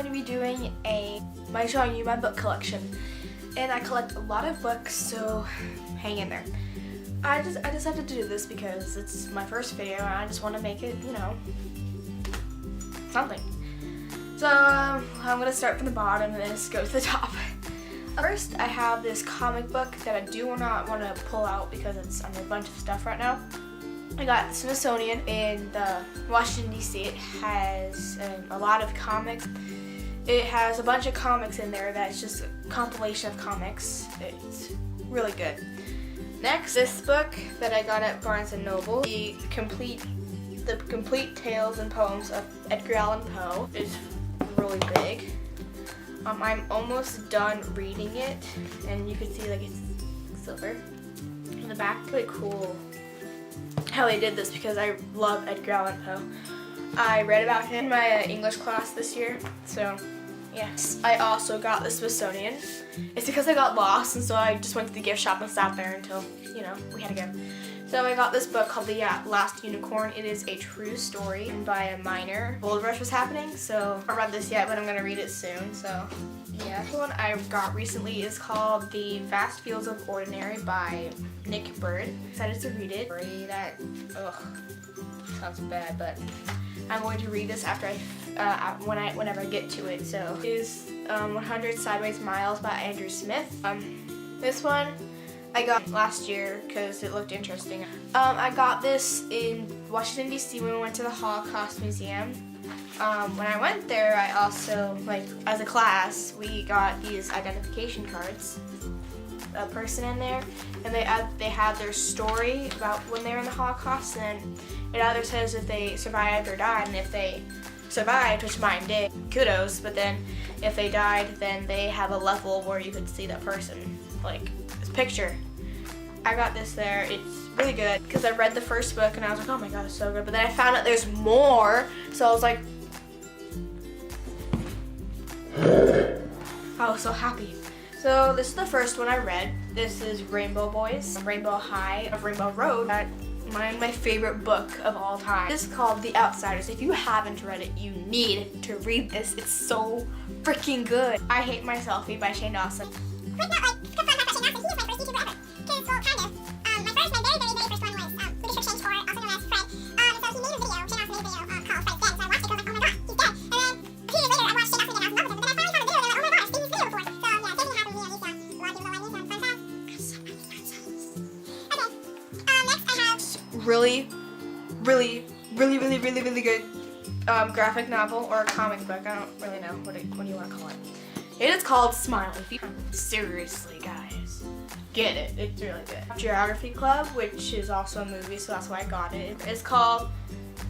going to be doing showing you my book collection. And I collect a lot of books, so hang in there. I decided to do this because it's my first video and I just want to make it, you know, something. So I'm going to start from the bottom and then just go to the top. First, I have this comic book that I do not want to pull out because it's under a bunch of stuff right now. I got the Smithsonian in Washington, D.C. It has a lot of comics. It has a bunch of comics in there that's just a compilation of comics. It's really good. Next, this book that I got at Barnes & Noble, the complete tales and poems of Edgar Allan Poe. It's really big. I'm almost done reading it, and you can see like it's silver. In the back, really cool how they did this because I love Edgar Allan Poe. I read about him in my English class this year, so yes. I also got the Smithsonian. It's because I got lost, and so I just went to the gift shop and sat there until, you know, we had to go. So I got this book called The Last Unicorn. It is a true story by a miner. Gold Rush was happening, so I haven't read this yet, but I'm gonna read it soon, so yeah. The one I got recently is called The Vast Fields of Ordinary by Nick Bird. Excited to read it. That, sounds bad, but I'm going to read this after whenever I get to it. So it is 100 Sideways Miles by Andrew Smith. This one I got last year because it looked interesting. I got this in Washington, D.C. when we went to the Holocaust Museum. When I went there, I also, as a class, we got these identification cards. A person in there, and they had their story about when they were in the Holocaust, and it either says if they survived or died, and if they survived, which mine did, kudos, but then if they died, then they have a level where you could see that person, like this picture. I got this there. It's really good because I read the first book and I was like, oh my god, it's so good, but then I found out there's more, so I was like, I was so happy. So this is the first one I read. This is Rainbow Boys, Rainbow High of Rainbow Road. My favorite book of all time. This is called The Outsiders. If you haven't read it, you need to read this. It's so freaking good. I Hate My Selfie by Shane Dawson. Quick note, like, quick fun fact about Shane Dawson, he was my first YouTuber ever. Because, well, kind of. My very, very first one was Lucas Exchange, or also known as Fred. So he made a video, Shane Dawson made a video called Fred's Dead. So I watched it, I was like, oh my god, he's dead. And then a few years later, I watched Shane Dawson again, I was in love with him. But then I finally found a video, and I'm like, oh my god, I've seen this video before. So yeah, same thing happened to me, at least, a lot of people know what I mean, so fun fact. Okay, next I have really good graphic novel or a comic book. I don't really know what do you want to call it. It is called Smile. Seriously, guys, get it. It's really good. Geography Club, which is also a movie, so that's why I got it. It's called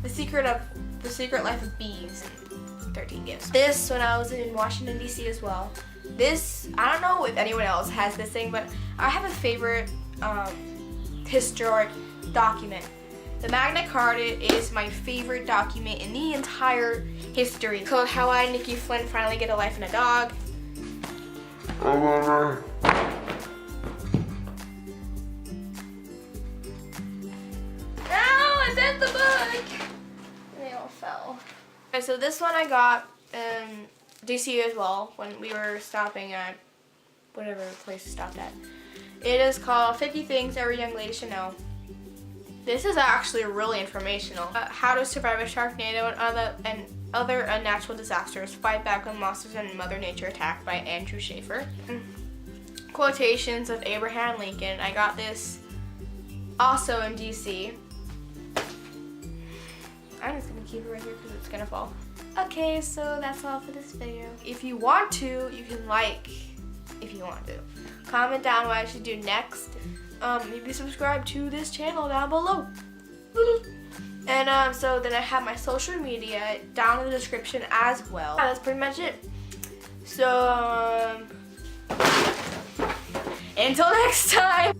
The Secret Life of Bees and 13 Gifts. This when I was in Washington, D.C. as well. This, I don't know if anyone else has this thing, but I have a favorite historic document. The Magna Carta is my favorite document in the entire history. It's called How I, Nikki Flynn, Finally Get a Life and a Dog. Oh, I did the book! They all fell. Okay, so this one I got in DC as well when we were stopping at whatever place we stopped at. It is called 50 Things Every Young Lady Should Know. This is actually really informational. How to survive a Sharknado and other unnatural disasters. Fight back when monsters and Mother Nature attack by Andrew Schaefer. Quotations of Abraham Lincoln. I got this also in DC. I'm just gonna keep it right here because it's gonna fall. Okay, so that's all for this video. If you want to, you can like if you want to. Comment down what I should do next. Maybe subscribe to this channel down below. And so then I have my social media down in the description as well. That's pretty much it. So until next time.